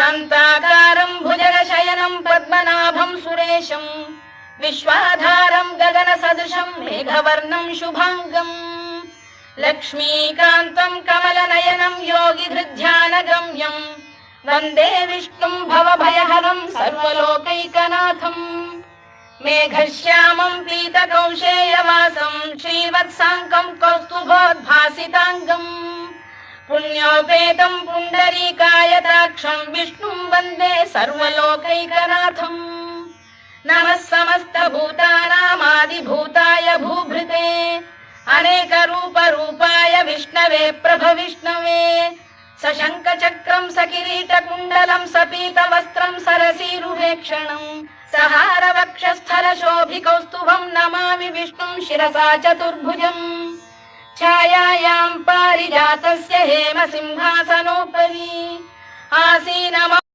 शान्ताकारं भुजगशयनं पद्मनाभं सुरेशं विश्वाधारं गगनसदृशं मेघवर्णं शुभांगं लक्ष्मीकान्तं कमलनयनं योगिधृध्यानगम्यं वन्दे विष्णुं भवभयहरं सर्वलोकैकनाथं मेघश्यामं पीतकौशेयवासं श्रीवत्साङ्कं कौस्तुभोद्भासिताङ्गं पुण्योपेतं पुण्डरीकायताक्षं विष्णुं वन्दे सर्वलोकैकनाथं नमः समस्तभूतानामादिभूताय भूभृते अनेकरूपरूपाय विष्णवे प्रभविष्णवे सशङ्खचक्रं सकिरीटकुण्डलं सपीतवस्त्रं सरसीरुहेक्षणं सहारवक्षस्थलशोभिकौस्तुभं नमामि विष्णुं शिरसा चतुर्भुजं छायायां पारिजातस्य हेमसिंहासनोपरि आसीनम